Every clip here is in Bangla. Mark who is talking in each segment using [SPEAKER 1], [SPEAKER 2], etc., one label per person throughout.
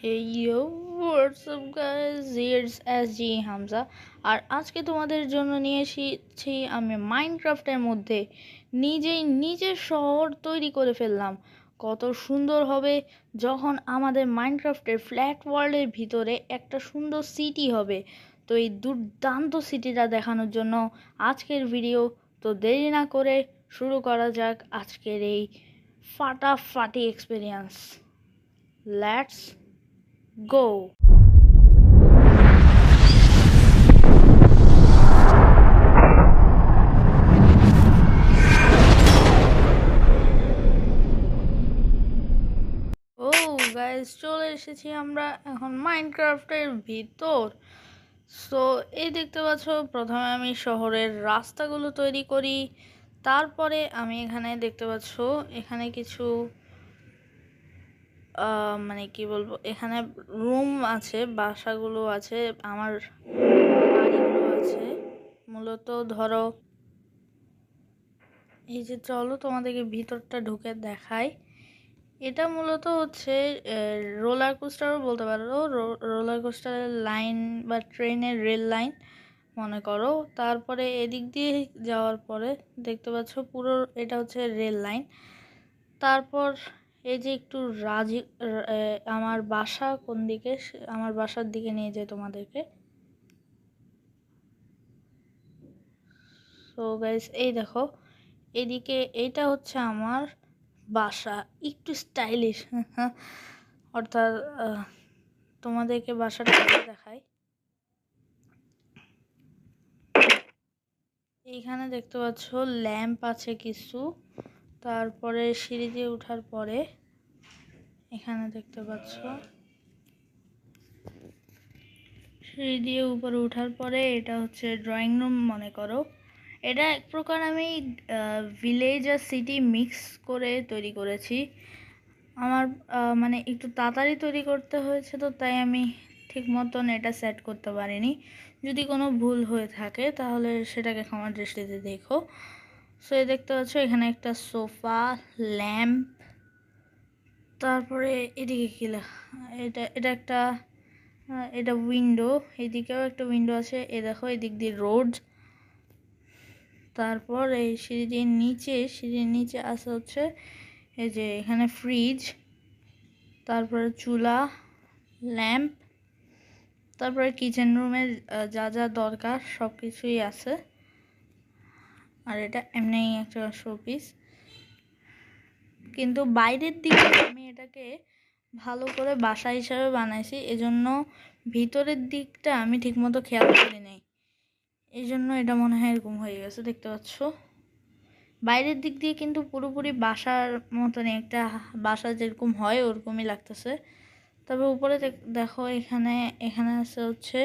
[SPEAKER 1] Hey yo, what's up guys? It's SG Hamza আর আজকে তোমাদের জন্য নিয়ে এসেছি আমি মাইনক্রাফটের মধ্যে নিজের শহর তৈরি করে ফেললাম। কত সুন্দর হবে যখন আমাদের মাইনক্রাফটের ফ্ল্যাট ওয়ার্ল্ডের ভিতরে একটা সুন্দর সিটি হবে। তো এই দুর্দান্ত সিটিটা দেখানোর জন্য আজকের ভিডিও। তো দেরি না করে শুরু করা যাক আজকের এই ফাটাফাটি এক্সপিরিয়েন্স। Let's go. গাইস, চলে এসেছি আমরা এখন মাইনক্রাফটের ভিতর। সো এই দেখতে পাচ্ছ, প্রথমে আমি শহরের রাস্তাগুলো তৈরি করি, তারপরে আমি এখানে দেখতে পাচ্ছ এখানে কিছু মানে কি বলবো, এখানে রুম আছে, বাসাগুলো আছে, আমার বাড়িগুলো আছে। মূলত ধরো এই যে, চলো তোমাদেরকে ভিতরটা ঢুকে দেখাই। এটা মূলত হচ্ছে রোলার কোস্টারও বলতে পারো, রোলার কোস্টারের লাইন বা ট্রেনের রেল লাইন মনে করো। তারপরে এদিক দিয়ে যাওয়ার পরে দেখতে পাচ্ছ পুরো এটা হচ্ছে রেল লাইন। তারপর এই যে একটু আমার বাসা কোন দিকে, আমার বাসার দিকে নিয়ে যায় তোমাদেরকে। সো গাইস, এই দেখো এদিকে, এইটা হচ্ছে আমার বাসা, একটু স্টাইলিশ অর্থাৎ তোমাদেরকে বাসাটা দেখাই। এইখানে দেখতে পাচ্ছ ল্যাম্প আছে কিছু। তারপরে সিঁড়ি দিয়ে ওঠার পরে এখানে দেখতে পাচ্ছ সিঁড়ি দিয়ে উপরে ওঠার পরে এটা হচ্ছে ড্রয়িং রুম মনে করো। এটা এক প্রকার আমি ভিলেজ আর সিটি মিক্স করে তৈরি করেছি। আমার মানে একটু তাড়াতাড়ি তৈরি করতে হয়েছে, তো তাই আমি ঠিক মতন এটা সেট করতে পারিনি। যদি কোনো ভুল হয়ে থাকে তাহলে সেটাকে ক্ষমার দৃষ্টিতে দেখো। সো এই দেখতে পাচ্ছ এখানে একটা সোফা, ল্যাম্প, তারপরে এদিকে কি এটা এটা একটা এটা উইন্ডো, এদিকেও একটা উইন্ডো আছে। এ দেখো এদিক দিয়ে রোড। তারপর এই সিঁড়ির নিচে আছে হচ্ছে এই যে এখানে ফ্রিজ, তারপরে চুলা, ল্যাম্প, তারপরে কিচেন রুমের যা যা দরকার সব কিছুই আছে। আর এটা এমনি একটা শোপিস, কিন্তু বাইরের দিকে আমি এটাকে ভালো করে বাসা হিসাবে বানাইছি, এজন্য ভিতরের দিকটা আমি ঠিকমতো খেয়াল করি নাই, এই জন্য এটা মনে হয় এরকম হয়ে গেছে। দেখতে পাচ্ছ বাইরের দিক দিয়ে কিন্তু পুরোপুরি বাসার মতনই, একটা বাসা যেরকম হয় ওরকমই লাগতেছে। তবে উপরে দেখো এখানে আছে হচ্ছে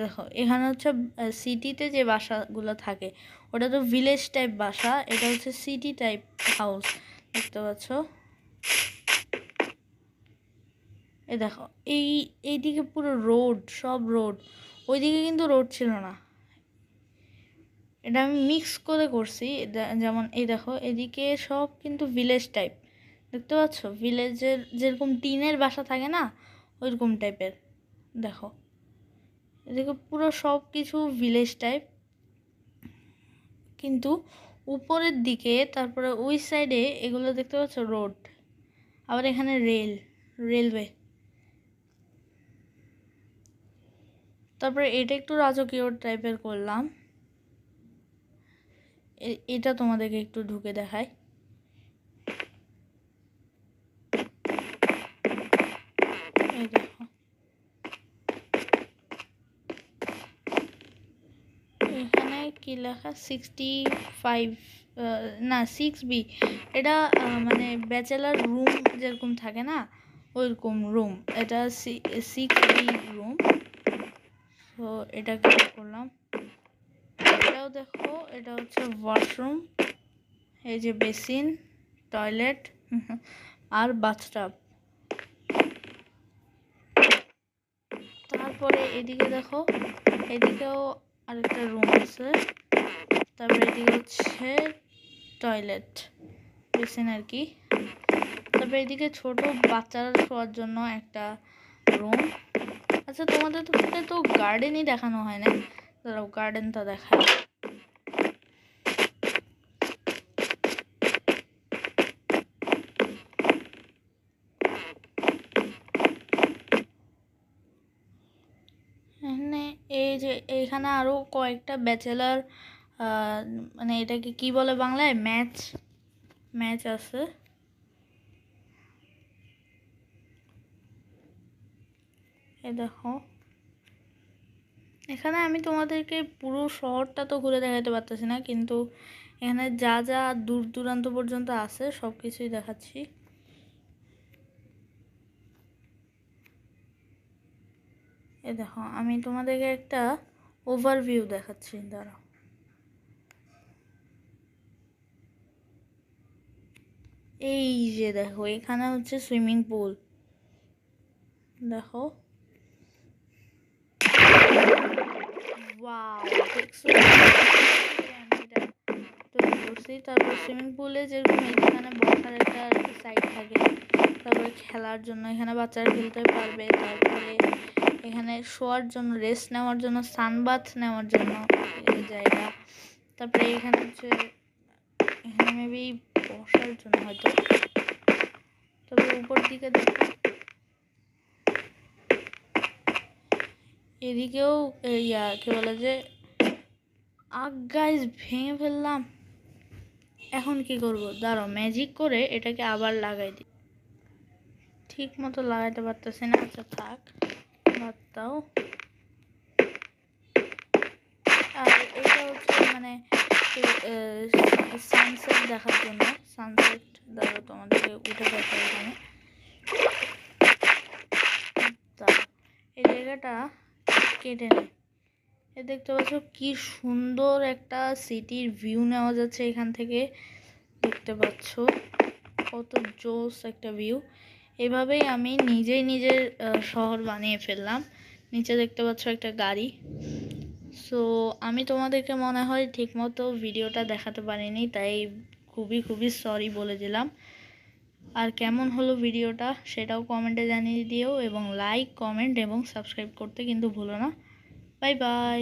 [SPEAKER 1] দেখো এখানে হচ্ছে সিটিতে যে বাসাগুলো থাকে ওটা তো ভিলেজ টাইপ বাসা, এটা হচ্ছে সিটি টাইপ হাউস। দেখতে পাচ্ছ দেখো এইদিকে পুরো রোড, সব রোড, ওইদিকে কিন্তু রোড ছিল না, এটা আমি মিক্স করে করছি। যেমন এই দেখো এদিকে সব কিন্তু ভিলেজ টাইপ, দেখতে পাচ্ছ ভিলেজের যেরকম টিনের বাসা থাকে না ওইরকম টাইপের। দেখো এদিকে পুরো সব কিছু ভিলেজ টাইপ, কিন্তু উপরের দিকে তারপরে ওই সাইডে এগুলো দেখতে পাচ্ছ রোড, আবার এখানে রেলওয়ে। তারপরে এটা একটু রাজকীয় টাইপের করলাম। এটা তোমাদেরকে একটু ঢুকে দেখাই। এই দেখো এখানে কি লেখা 65 না 6B, এটা মানে ব্যাচেলার রুম যেরকম থাকে না ওইরকম রুম, এটা 6B রুম। তো এটা কি করলাম, এটাও দেখো এটা হচ্ছে ওয়াশরুম, এই যে বেসিন, টয়লেট আর বাথটাব। তারপরে এদিকে দেখো, এদিকেও আরেকটা রুম আছে, তারপরে এদিকে হচ্ছে টয়লেট, বেসিন আর কি। তারপরে এদিকে ছোট বাচ্চারা শোয়ার জন্য একটা রুম। আচ্ছা তোমাদের তো গার্ডেনই দেখানো হয় না, দাঁড়াও গার্ডেনটা দেখায়। এই যে এইখানে আরো কয়েকটা ব্যাচেলার মানে এটাকে কি বলে বাংলায়, ম্যাচ আছে। এই দেখো এখানে আমি তোমাদেরকে পুরো শহরটা তো ঘুরে দেখাতে পারতেছি না, কিন্তু এখানে যা যা দূর দূরান্ত পর্যন্ত আছে সব কিছুই দেখাচ্ছি। এই দেখো আমি তোমাদেরকে একটা ওভারভিউ দেখাচ্ছি, দাঁড়াও। এই যে দেখো এখানে হচ্ছে সুইমিং পুল, দেখো ওয়াও, দেখছো আমি এটা তৈরি করছি। তারপর সুইমিং পুলে যেরকম এখানে বসার একটা সাইড থাকে, তারপরে খেলার জন্য এখানে বাচ্চারা খেলতে পারবে, তারপরে এখানে শোয়ার জন্য, রেস্ট নেওয়ার জন্য, সানবাথ নেওয়ার জন্য জায়গা, তারপরে এখানে হচ্ছে এখানে মেবি বসার জন্য হয়তো। তবে উপর দিকে দেখো এদিকেও কি বলে যে গাইস ভেঙে ফেললাম। এখন কি করব, দাঁড়াও ম্যাজিক করে এটাকে আবার লাগাই দিই। ঠিক মতো লাগাইতে পারতেছি না, আচ্ছা থাক বাদ দাও। আর এটা হচ্ছে মানে সানসেট দেখার জন্য, সানসেট দাঁড়াও তোমাদেরকে উঠে দেখো। এখানে এই জায়গাটা কেটে নেই, এ দেখতে পাচ্ছ কি সুন্দর একটা সিটির ভিউ নেওয়া যাচ্ছে এখান থেকে, দেখতে পাচ্ছ কত জোস একটা ভিউ। এভাবেই আমি নিজের শহর বানিয়ে ফেললাম। নিচে দেখতে পাচ্ছ একটা গাড়ি। সো আমি তোমাদেরকে মনে হয় ঠিকমতো ভিডিওটা দেখাতে পারিনি, তাই খুবই সরি বলে দিলাম। আর কেমন হলো ভিডিওটা সেটাও কমেন্টে জানিয়ে দিও, এবং লাইক, কমেন্ট এবং সাবস্ক্রাইব করতে কিন্তু ভুলো না। Bye bye.